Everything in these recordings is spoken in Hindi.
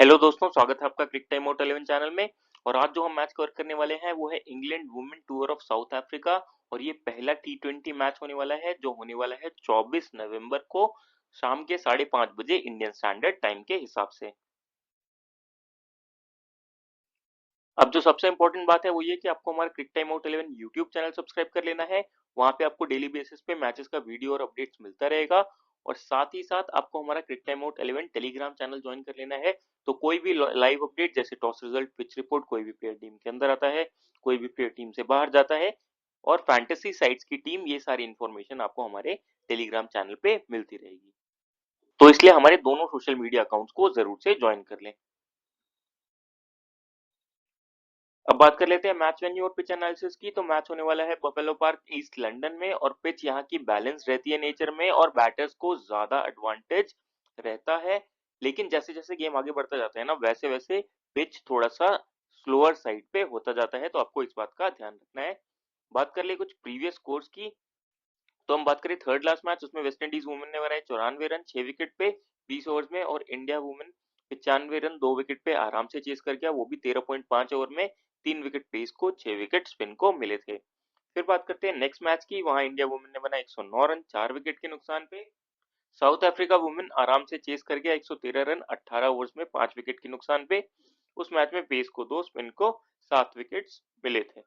हेलो दोस्तों, स्वागत है आपका क्रिक टाइम आउट 11 चैनल में। और आज जो हम मैच कवर करने वाले हैं वो है England women tour of south Africa. और ये पहला टी20 मैच होने वाला है जो होने वाला है 24 नवंबर को शाम के 5:30 बजे इंडियन स्टैंडर्ड टाइम के हिसाब से। अब जो सबसे इंपॉर्टेंट बात है वो ये कि आपको हमारा crick time out 11 YouTube channel subscribe कर लेना है। वहां पे आपको डेली बेसिस पे मैचेस का वीडियो और अपडेट्स मिलता रहेगा। और साथ ही साथ आपको हमारा crick time out 11 Telegram channel join कर लेना है। तो कोई भी लाइव अपडेट जैसे टॉस रिजल्ट, पिच रिपोर्ट, कोई भी प्लेयर टीम के अंदर आता है, कोई भी प्लेयर टीम से बाहर जाता है और फैंटेसी साइट्स की टीम, ये सारी इन्फॉर्मेशन आपको हमारे टेलीग्राम चैनल पे मिलती रहेगी। तो इसलिए हमारे दोनों सोशल मीडिया अकाउंट्स को जरूर से ज्वाइन कर लें। अब बात कर लेते हैं मैच वेन्यू और पिच एनालिसिस की। तो मैच होने वाला है बफेलो पार्क ईस्ट लंदन में और पिच यहाँ की बैलेंस रहती है नेचर में और बैटर्स को ज्यादा एडवांटेज रहता है। लेकिन जैसे जैसे गेम आगे बढ़ता जाता है ना, वैसे वैसे पिच थोड़ा सा स्लोअर साइड पे होता जाता है, तो आपको इस बात का ध्यान रखना है। बात कर ले कुछ प्रीवियस स्कोर्स की। तो हम बात करें थर्ड लास्ट मैच, उसमें वेस्ट इंडीज वुमेन ने बनाए 94 रन 6 विकेट पे 20 ओवर्स में, और इंडिया वुमेन 95 रन 2 विकेट पे आराम से चेस कर गया, वो भी 13.5 ओवर में 3 विकेट पेस को 6 विकेट स्पिन को मिले थे। फिर बात करते हैं नेक्स्ट मैच की। वहां इंडिया वुमेन ने बनाया 109 रन 4 विकेट के नुकसान पे। साउथ अफ्रीका वुमेन आराम से चेस कर गया 113 रन 18 ओवर्स में 5 विकेट के नुकसान पे। उस मैच में पेस को 2, स्पिन को 7 विकेट मिले थे।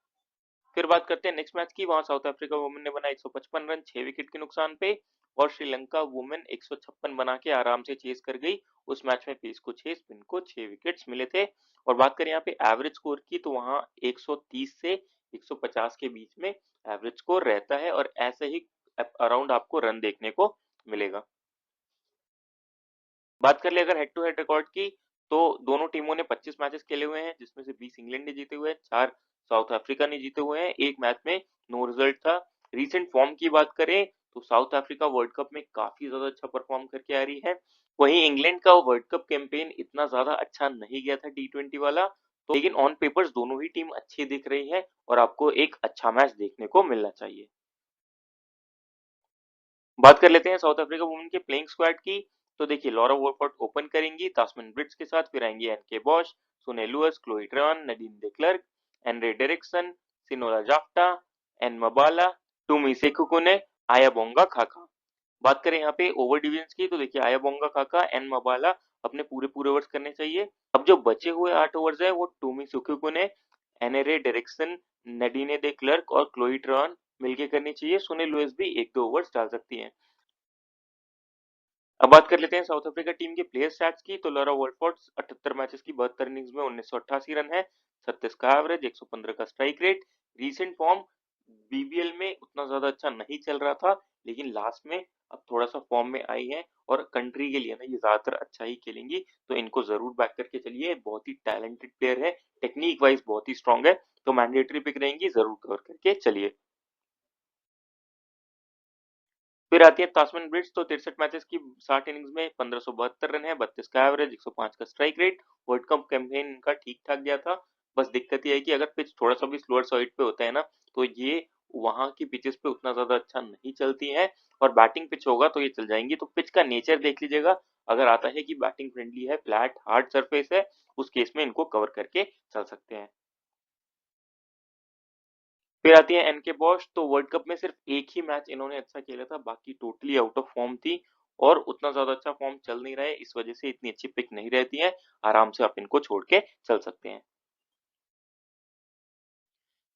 फिर बात करते हैं नेक्स्ट मैच की। वहां साउथ अफ्रीका वुमेन ने बना 155 रन 6 विकेट के नुकसान पे और श्रीलंका वुमेन 156 बना के आराम से चेस कर गई। उस मैच में पेस को 6, स्पिन को 6 विकेट्स मिले थे। और बात करें यहाँ पे एवरेज स्कोर की, तो वहां 130 से 150 के बीच में एवरेज स्कोर रहता है और ऐसे ही अराउंड आपको रन देखने को मिलेगा। बात कर ले अगर हेड टू हेड रिकॉर्ड की, तो दोनों टीमों ने 25 मैचेस खेले हुए हैं, जिसमें से 20 इंग्लैंड ने जीते हुए हैं, 4 साउथ अफ्रीका ने जीते हुए हैं, एक मैच में नो रिजल्ट था। रीसेंट फॉर्म की बात करें तो साउथ अफ्रीका वर्ल्ड कप में काफी ज्यादा अच्छा परफॉर्म करके आ रही है। वहीं इंग्लैंड का वर्ल्ड कप कैंपेन इतना ज्यादा अच्छा नहीं गया था टी20 वाला, तो लेकिन ऑन पेपर्स दोनों ही टीम अच्छी दिख रही है और आपको एक अच्छा मैच देखने को मिलना चाहिए। बात कर लेते हैं साउथ अफ्रीका वुमेन के प्लेइंग स्क्वाड की। तो देखिए, लॉरा वोरफोर्ड ओपन करेंगी तास्मिन ब्रिट्स के साथ, फिर आएंगे Anneke Bosch, Sune Luus, Chloe Tryon, Nadine de Klerk, Annerie Dercksen, Sinalo Jafta, N मबाला, टूमी सेकुकुने, आया बोंगा खाका। बात करें यहाँ पे ओवर डिवीजन की, तो देखिए आया बोंगा खाका, एन मबाला अपने पूरे पूरे ओवर्स करने चाहिए। अब जो बचे हुए 8 ओवर्स है वो टूमी सुकुकुने, एनरे डेरिक्सन, नडीने दे क्लर्क और क्लोई ट्रेवन मिलके करनी चाहिए। सुने लुइस भी 1-2 ओवर्स डाल सकती हैं। अब बात कर लेते हैं साउथ अफ्रीका टीम के प्लेयर स्टैट्स की। तो लॉरा वोल्फोर्ड 78 मैचेस की 72 इनिंग्स में 1988 रन है, 36 का एवरेज, 115 का strike rate. Recent form BBL में उतना ज्यादा अच्छा नहीं चल रहा था, लेकिन लास्ट में अब थोड़ा सा फॉर्म में आई है और कंट्री के लिए ना ये ज्यादातर अच्छा ही खेलेंगी, तो इनको जरूर बैक करके चलिए। बहुत ही टैलेंटेड प्लेयर है, टेक्निक वाइज बहुत ही स्ट्रांग है, तो मैंडेटरी पिक रहेंगी, जरूर कवर करके चलिए। फिर आती है तास्मैन ब्रिड्स। तो 63 मैचेस की 60 इनिंग्स में 1572 रन है, 32 का एवरेज, 105 का strike rate. World cup campaign इनका ठीक ठाक गया था। बस दिक्कत ये है कि अगर पिच थोड़ा सा भी स्लोअर साइड पे होता है ना, तो ये वहां की पिचेस पे उतना ज्यादा अच्छा नहीं चलती है। और बैटिंग पिच होगा तो ये चल जाएंगी। तो पिच का नेचर देख लीजिएगा, अगर आता है कि बैटिंग फ्रेंडली है, फ्लैट हार्ड सरफेस है, उस केस में इनको कवर करके चल सकते हैं। फिर आती है एनके बॉश। तो वर्ल्ड कप में सिर्फ एक ही मैच इन्होंने अच्छा खेला था, बाकी टोटली आउट ऑफ फॉर्म थी और उतना ज्यादा अच्छा फॉर्म चल नहीं रहा है, इस वजह से इतनी अच्छी पिक नहीं रहती है। आराम से आप इनको छोड़ के चल सकते हैं।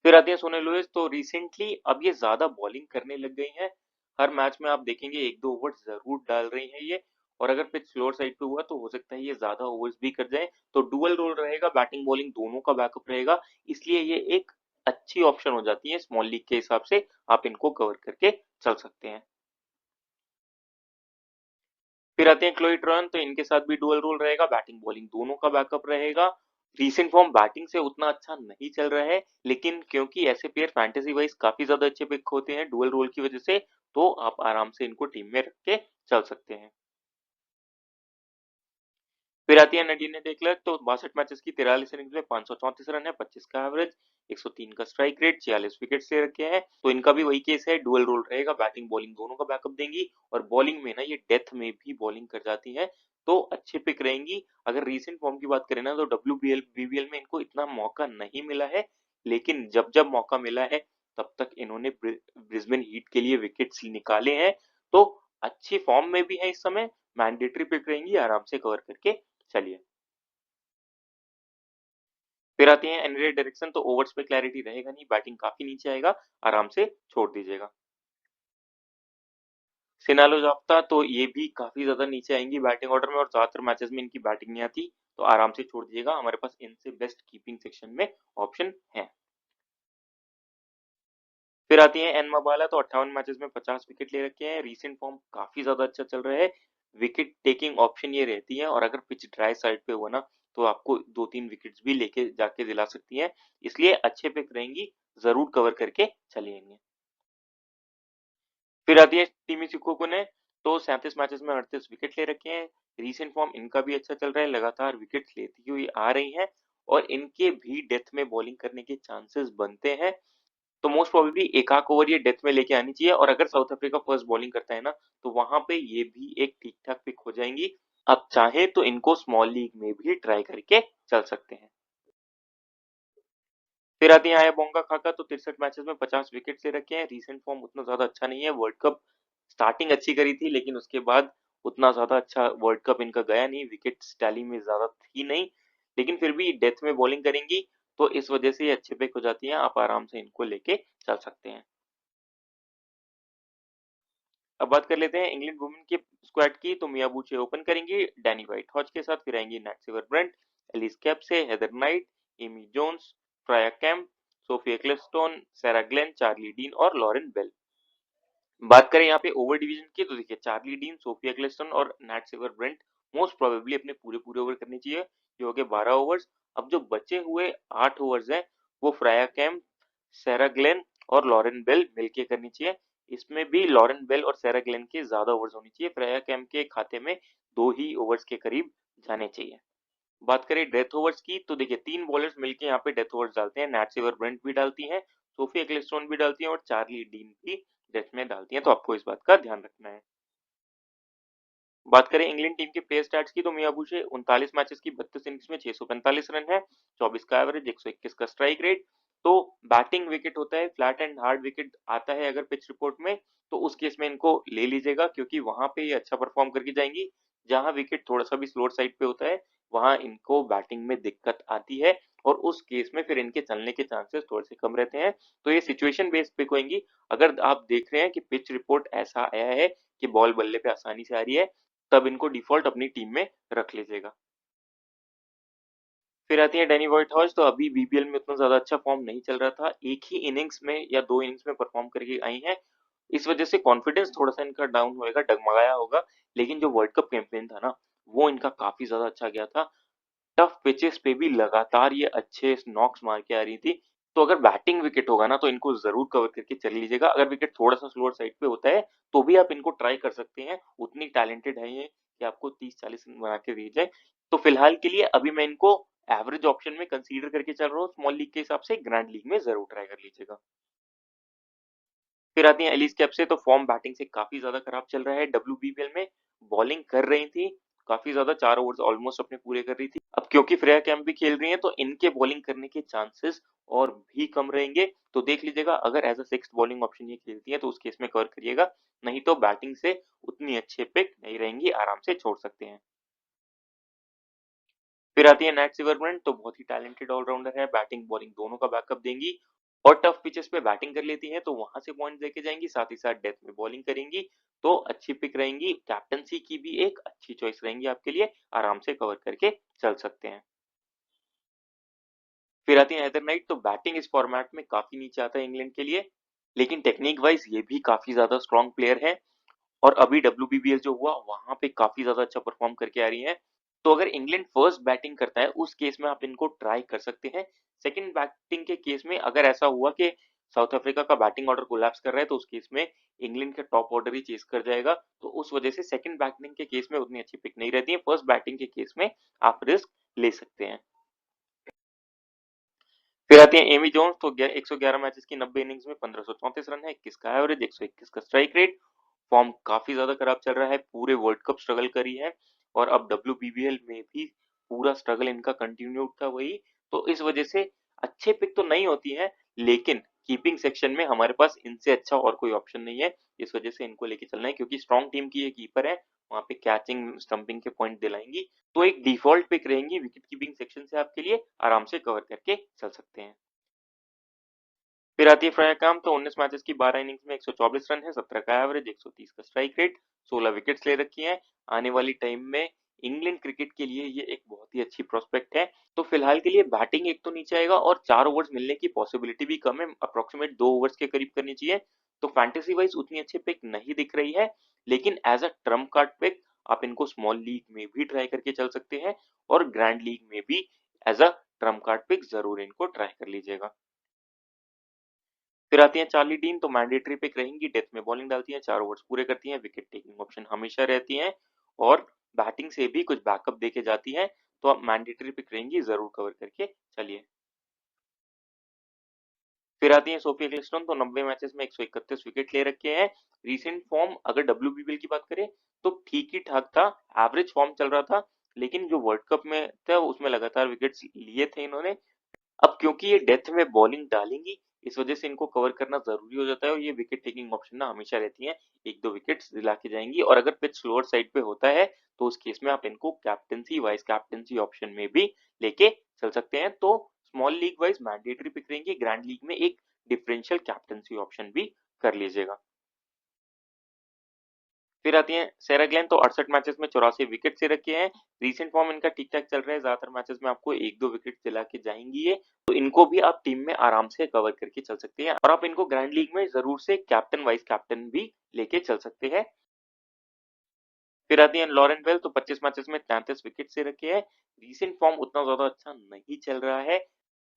फिर आती है सोने लुइस। तो रिसेंटली अब ये ज्यादा बॉलिंग करने लग गई हैं, हर मैच में आप देखेंगे 1-2 ओवर जरूर डाल रही हैं ये। और अगर पिच स्लोअर साइड पे हुआ तो हो सकता है ये ज्यादा ओवर्स भी कर जाए, तो डुअल रोल रहेगा, बैटिंग बॉलिंग दोनों का बैकअप रहेगा, इसलिए ये एक अच्छी ऑप्शन हो जाती है स्मॉल लीग के हिसाब से, आप इनको कवर करके चल सकते हैं। फिर आते हैं क्लोई ट्रॉन। तो इनके साथ भी डुअल रोल रहेगा, बैटिंग बॉलिंग दोनों का बैकअप रहेगा। रीसेंट फॉर्म बैटिंग से उतना अच्छा नहीं चल रहा है, लेकिन क्योंकि ऐसे प्लेयर फैंटेसी वाइज काफी ज्यादा अच्छे पिक होते हैं डुअल रोल की वजह से, तो आप आराम से इनको टीम में रख के चल सकते हैं। फिर आती है नडीने डेक्लर्क। तो 62 मैचेस की 43 इनिंग्स में 534 रन है, 25 का एवरेज, 103 का स्ट्राइक रेट, 46 विकेट ले रखे हैं। तो इनका भी वही केस है, डुअल रोल रहेगा, बैटिंग बॉलिंग दोनों का बैकअप देंगी और बॉलिंग में ना ये डेथ में भी बॉलिंग कर जाती है, तो अच्छी पिक रहेंगी। अगर रीसेंट फॉर्म की बात करें ना तो डब्ल्यूबीएल बीबीएल में इनको इतना मौका नहीं मिला है, लेकिन जब-जब मौका मिला है तब तक इन्होंने ब्रिस्बेन हीट के लिए विकेट्स निकाले हैं। तो अच्छी फॉर्म में भी है इस समय, मैंडेटरी पिक रहेंगी, आराम से कवर करके चलिए। फिर आती है एनरे डायरेक्शन, तो ओवर्स पे क्लैरिटी रहेगा नहीं, बैटिंग काफी नीचे आएगा, आराम से छोड़ दीजिएगा। सिनालो जाप्ता तो ये भी काफी ज्यादा नीचे आएंगी बैटिंग ऑर्डर में और ज्यादातर मैचेस में इनकी बैटिंग नहीं आती, तो आराम से छोड़ दीजिएगा, हमारे पास इनसे बेस्ट कीपिंग सेक्शन में ऑप्शन है। फिर आती है एन मबाला, तो 58 मैचेस में 50 विकेट ले रखे हैं, रीसेंट फॉर्म काफी ज्यादा अच्छा चल रहा है, विकेट टेकिंग ऑप्शन ये रहती है और अगर पिच ड्राई साइड पे हुआ ना तो आपको 2-3 विकेट्स भी लेके जाके दिला सकती है, इसलिए अच्छे पिक रहेंगी, जरूर कवर करके चलिएंगे। फिर आती है टीमी सिकोको ने, तो 37 मैचेस में 38 विकेट ले रखे हैं, रीसेंट फॉर्म इनका भी अच्छा चल रहा है, लगातार विकेट लेती हुई आ रही हैं और इनके भी डेथ में बॉलिंग करने के चांसेस बनते हैं, तो मोस्ट प्रोबेबली एक आध ओवर ये डेथ में लेके आनी चाहिए और अगर साउथ अफ्रीका फर्स्ट बॉलिंग करता है ना तो वहां पे ये भी एक ठीक ठाक पिक हो जाएंगी। आप चाहे तो इनको स्मॉल लीग में भी ट्राई करके चल सकते हैं। फिर आती है आया बोंगा खाका, तो 63 मैचेस में 50 विकेट ले रखे हैं, रीसेंट फॉर्म उतना ज्यादा अच्छा नहीं है, वर्ल्ड कप स्टार्टिंग अच्छी करी थी लेकिन उसके बाद उतना ज्यादा अच्छा वर्ल्ड कप इनका गया नहीं, विकेट टैली में ज्यादा थी नहीं, लेकिन फिर भी डेथ में बॉलिंग करेंगी तो इस वजह से ये अच्छे पिक हो जाती हैं, आप आराम से इनको लेके चल सकते हैं। अब बात कर लेते हैं इंग्लैंड वुमेन की स्क्वाड की, तो मिया बूचे ओपन करेंगी डैनी वाइट हॉज के साथ, फिर आएंगी Nat Sciver Brunt, Alice Capsey, Heather Knight, Amy Jones, Freya Kemp, Sophia Clifton, Sarah Glenn, Charlie Dean और लॉरेन बेल। बात करें यहाँ पे ओवर डिवीजन की तो देखिए चार्ली डीन, सोफिया क्लिस्टन और NAT Sciver Brent most probably अपने पूरे पूरे ओवर करने चाहिए, ये हो गए 12 ओवर्स। अब जो बचे हुए 8 ओवर्स हैं वो फ्राया कैम्प, सैरा ग्लेन और लॉरेन बेल मिलके करनी चाहिए, इसमें भी लॉरेन बेल और सैरा ग्लेन के ज्यादा ओवर्स होनी चाहिए, फ्राया कैम्प के खाते में 2 ही ओवर्स के करीब जाने चाहिए। बात करें डेथ ओवर्स की तो देखिए 3 बॉलर्स मिलकर यहाँ पे डेथ ओवर्स डालते हैं, नैट सिवर ब्रेंट भी डालती हैं, सोफिया क्लिस्टोन भी डालती हैं और चार्ली डीन भी डेथ में डालती हैं, तो आपको इस बात का ध्यान रखना है। बात करें इंग्लैंड टीम के प्लेयर स्टैट्स की तो मिया बुशे 39 मैचेस की 32 इनिंग्स में 645 रन है, 24 का एवरेज, 121 का स्ट्राइक रेट। तो बैटिंग विकेट होता है, फ्लैट एंड हार्ड विकेट आता है अगर पिच रिपोर्ट में, तो उस केस में इनको ले लीजिएगा क्योंकि वहां पे ये अच्छा परफॉर्म करके जाएंगी, जहां विकेट थोड़ा सा भी स्लोअर साइड पे होता है वहां इनको बैटिंग में दिक्कत आती है और उस केस में फिर इनके चलने के चांसेस थोड़े से कम रहते हैं, तो ये सिचुएशन बेस्ड पिक होंगी। अगर आप देख रहे हैं कि पिच रिपोर्ट ऐसा आया है कि बॉल बल्ले पे आसानी से आ रही है तब इनको डिफॉल्ट अपनी टीम में रख लीजिएगा। फिर आती है डैनी व्हाइट हॉर्स, तो अभी बीबीएल में उतना ज्यादा अच्छा फॉर्म नहीं चल रहा था, एक ही इनिंग्स में या 2 इनिंग्स में परफॉर्म करके आई हैं, इस वजह से कॉन्फिडेंस थोड़ा सा इनका डाउन होएगा, डगमगाया होगा, लेकिन जो वर्ल्ड कप कैंपेन था ना वो इनका काफी ज्यादा अच्छा गया था, टफ पिचेस पे भी लगातार ये अच्छे नॉक्स मार के आ रही थी, तो अगर बैटिंग विकेट होगा ना तो इनको जरूर कवर करके चल लीजिएगा, अगर विकेट थोड़ा सा स्लोअर साइड पे होता है तो भी आप इनको ट्राई कर सकते हैं, उतनी टैलेंटेड है ये कि आपको 30-40 रन बना के दिए जाए, तो फिलहाल के लिए अभी मैं इनको एवरेज ऑप्शन में कंसीडर करके चल रहा हूँ, स्मॉल लीग के हिसाब से ग्रैंड लीग में जरूर ट्राई कर लीजिएगा। फिर आती है एलिस कैप से, तो फॉर्म बैटिंग से काफी ज्यादा खराब चल रहा है, डब्ल्यूबीपीएल में बॉलिंग कर रही थी काफी ज्यादा, 4 ओवर्स ऑलमोस्ट अपने पूरे कर रही थी, अब क्योंकि फ्रेया कैंप भी खेल रही हैं तो इनके बॉलिंग करने के चांसेस और भी कम रहेंगे, तो देख लीजिएगा अगर as a six bowling option ये खेलती है तो उस केस में कवर करिएगा, नहीं तो बैटिंग से उतनी अच्छे पिक नहीं रहेंगी, आराम से छोड़ सकते हैं। फिर आती है नैट सिवरमैन, तो बहुत ही टैलेंटेड ऑलराउंडर है, बैटिंग बॉलिंग दोनों का बैकअप देंगी और टफ पिचेस पे बैटिंग कर लेती हैं तो वहां से पॉइंट लेके जाएंगी, साथ ही साथ डेथ में बॉलिंग करेंगी, तो अच्छी पिक रहेंगी, कैप्टनसी की भी एक अच्छी चॉइस रहेंगी आपके लिए, आराम से कवर करके चल सकते हैं। फिर आती है हैदर नाइट, तो बैटिंग इस फॉर्मेट में काफी नीचे आता है इंग्लैंड के लिए, लेकिन टेक्निक वाइज ये भी काफी ज्यादा स्ट्रॉन्ग प्लेयर है और अभी डब्ल्यूबीबीएल जो हुआ वहां पे काफी ज्यादा अच्छा परफॉर्म करके आ रही है, तो अगर इंग्लैंड फर्स्ट बैटिंग करता है उस केस में आप इनको ट्राई कर सकते हैं, सेकंड बैटिंग के केस में अगर ऐसा हुआ कि साउथ अफ्रीका का बैटिंग ऑर्डर कोलैप्स कर रहा है तो उस केस में इंग्लैंड का टॉप ऑर्डर ही चेस कर जाएगा, तो उस वजह से सेकंड बैटिंग के केस में उतनी अच्छी पिक नहीं रहती है, फर्स्ट बैटिंग के केस में आप रिस्क ले सकते हैं। फिर आती है एमी जोन्स, तो 111 मैचेस की 90 इनिंग्स में 1534 रन है, 21 का एवरेज, 121 का स्ट्राइक रेट, फॉर्म काफी ज्यादा खराब चल रहा है, पूरे वर्ल्ड कप स्ट्रगल करी है, और अब WBBL में भी पूरा स्ट्रगल इनका कंटिन्यूड था वही, तो इस वजह से अच्छे पिक तो नहीं होती हैं, लेकिन कीपिंग सेक्शन में हमारे पास इनसे अच्छा और कोई ऑप्शन नहीं है। इस वजह से इनको लेके चलना है क्योंकि स्ट्रॉन्ग टीम की ये कीपर है, वहाँ पे कैचिंग, स्टंपिंग के पॉइंट दिलाएंगी, तो एक डिफॉल्ट पिक रहेंगी विकेट कीपिंग सेक्शन से आपके लिए, आराम से कवर करके चल सकते हैं। फिर आती है फ्राया काम, तो 19 मैचेस की 12 इनिंग्स में 124 रन है, 17 का एवरेज, 130 का स्ट्राइक रेट, 16 विकेट्स ले रखी हैं। आने वाली टाइम में इंग्लैंड क्रिकेट के लिए ये एक बहुत ही अच्छी प्रोस्पेक्ट है। तो फिलहाल के लिए बैटिंग एक तो नीचे आएगा और 4 ओवर्स मिलने की पॉसिबिलिटी भी कम है, अप्रोक्सीमेट 2 ओवर्स के करीब करनी चाहिए। तो फैंटेसी वाइज उतनी अच्छी पिक नहीं दिख रही है, लेकिन as a trump card pick आप इनको स्मॉल लीग में भी ट्राई करके चल सकते हैं और ग्रैंड लीग में भी as a trump card pick जरूर इनको ट्राई कर लीजिएगा। फिर आती हैं चार्ली डीन, तो मैंडेटरी पिक रहेंगी, डेथ में बॉलिंग डालती हैं, 4 ओवर्स पूरे करती हैं, विकेट टेकिंग ऑप्शन हमेशा रहती हैं और बैटिंग से भी कुछ बैकअप देके जाती हैं, तो आप मैंडेटरी पिक रहेंगी, जरूर कवर करके चलिए। फिर आती है सोफिया क्लिस्टन, तो 90 मैचेस में 131 विकेट ले रखे हैं। रीसेंट फॉर्म अगर WBBL की बात करें तो ठीक ही ठाक था, एवरेज फॉर्म चल रहा था, लेकिन जो वर्ल्ड कप में था उसमें लगातार विकेट्स लिए थे इन्होंने। अब क्योंकि ये डेथ में बॉलिंग डालेंगी, इस वजह से इनको कवर करना जरूरी हो जाता है और ये विकेट टेकिंग ऑप्शन ना हमेशा रहती हैं, 1-2 विकेट्स दिला के जाएंगी और अगर पिच स्लोअर साइड पे होता है तो उस केस में आप इनको कैप्टेंसी वाइस कैप्टेंसी ऑप्शन में भी लेके चल सकते हैं। तो small league wise mandatory pick रहेंगे, ग्रैंड लीग में एक डिफरेंशियल कैप्टेंसी ऑप्शन भी कर लीजिएगा। फिर आती हैं सेरा ग्लेन, तो 68 मैचेस में 84 विकेट से रखे हैं। रीसेंट फॉर्म इनका ठीक ठाक चल रहा है, ज्यादातर मैचेस में आपको 1-2 विकेट दिला के जाएंगी ये, तो इनको भी आप टीम में आराम से कवर करके चल सकते हैं और आप इनको ग्रैंड लीग में जरूर से कैप्टन वाइस कैप्टन भी लेके चल सकते हैं। फिर आती है लॉरेन बेल, तो 25 मैचेस में 33 विकेट से रखे हैं। रीसेंट फॉर्म उतना ज्यादा अच्छा नहीं चल रहा है,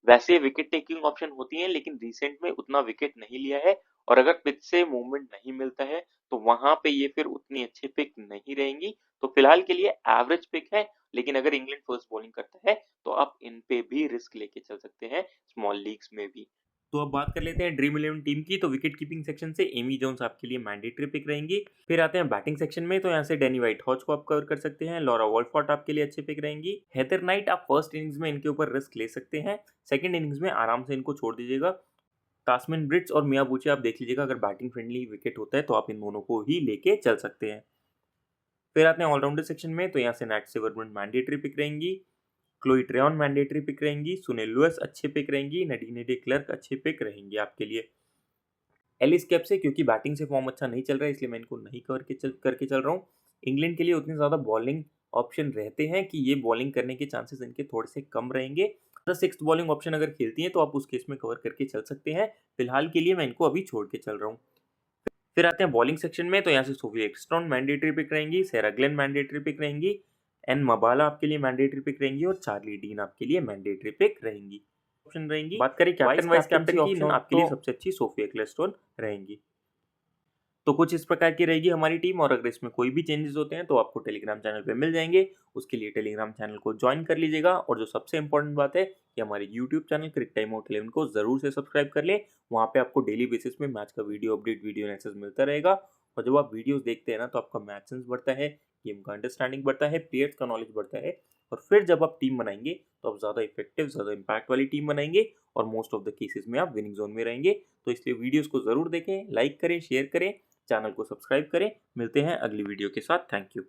वैसे विकेट टेकिंग ऑप्शन होती है लेकिन रिसेंट में उतना विकेट नहीं लिया है और अगर पिच से मूवमेंट नहीं मिलता है तो वहां पे ये फिर उतनी अच्छी पिक नहीं रहेंगी। तो फिलहाल के लिए एवरेज पिक है, लेकिन अगर इंग्लैंड फर्स्ट बॉलिंग करता है तो आप इन पे भी रिस्क लेके चल सकते हैं, स्मॉल लीग्स में भी। तो अब बात कर लेते हैं ड्रीम 11 टीम की, तो विकेट कीपिंग सेक्शन से एमी जोन्स आपके लिए मैंडेटरी पिक रहेंगी। फिर आते हैं बैटिंग सेक्शन में, तो यहाँ से डैनी वाइट हॉच को आप कवर कर सकते हैं, लॉरा वॉलफॉर्ट आपके लिए अच्छे पिक रहेंगी। हेदर नाइट आप फर्स्ट इनिंग्स में इनके ऊपर रिस्क ले सकते हैं, सेकंड इनिंग्स में आराम से इनको छोड़ दीजिएगा। टास्मिन ब्रिट्स और मियाबूची आप देख लीजिएगा, अगर बैटिंग फ्रेंडली विकेट होता है तो आप इन दोनों को ही लेके चल सकते हैं। फिर आते हैं ऑलराउंडर सेक्शन में, तो यहाँ से नैट सिवरमैन मैंडेटरी पिक रहेंगी, क्लोई ट्रेयन मैंडेटरी पिक रहेंगी, सुनील लुइस अच्छे पिक रहेंगी, नडीने डे क्लर्क अच्छे पिक रहेंगे आपके लिए। एलिस कैप से क्योंकि बैटिंग से फॉर्म अच्छा नहीं चल रहा है इसलिए मैं इनको नहीं करके चल रहा हूँ। इंग्लैंड के लिए उतने ज़्यादा बॉलिंग ऑप्शन रहते हैं कि ये बॉलिंग करने के चांसेस इनके थोड़े से कम रहेंगे। सिक्स बॉलिंग ऑप्शन अगर खेलती हैं तो आप उस केस में कवर करके चल सकते हैं, फिलहाल के लिए मैं इनको अभी छोड़ के चल रहा हूँ। फिर आते हैं बॉलिंग सेक्शन में, तो यहाँ से सोफी एक्सट्रॉन मैंडेटरी पिक रहेंगी, सेरा ग्लेन मैंडेटरी पिक रहेंगी, एन मबाला आपके लिए मैंडेटरी पिक रहेंगी और चार्ली डीन आपके लिए मैंडेटरी पिक रहेंगी ऑप्शन रहेंगी। बात करें कैप्टन वाइस कैप्टन की ऑप्शन आपके लिए सबसे अच्छी सोफी एक्लेस्टोन रहेंगी। तो कुछ इस प्रकार की रहेगी हमारी टीम और अगर इसमें कोई भी चेंजेस होते हैं तो आपको टेलीग्राम चैनल पे मिल जाएंगे, उसके लिए टेलीग्राम चैनल को ज्वाइन कर लीजिएगा और जो सबसे इंपॉर्टेंट बात है कि हमारे यूट्यूब चैनल क्रिक टाइम आउट 11 को जरूर से सब्सक्राइब कर ले, वहाँ पे आपको डेली बेसिस में मैच का वीडियो अपडेट, वीडियो एनालिसिस मिलता रहेगा और जब आप वीडियोस देखते हैं ना तो आपका मैच सेंस बढ़ता है, गेम का अंडरस्टैंडिंग बढ़ता है, प्लेयर्स का नॉलेज बढ़ता है और फिर जब आप टीम बनाएंगे तो आप ज़्यादा इफेक्टिव, ज़्यादा इम्पैक्ट वाली टीम बनाएंगे और मोस्ट ऑफ द केसेस में आप विनिंग जोन में रहेंगे। तो इसलिए वीडियोस को ज़रूर देखें, लाइक करें, शेयर करें, चैनल को सब्सक्राइब करें। मिलते हैं अगली वीडियो के साथ। Thank you.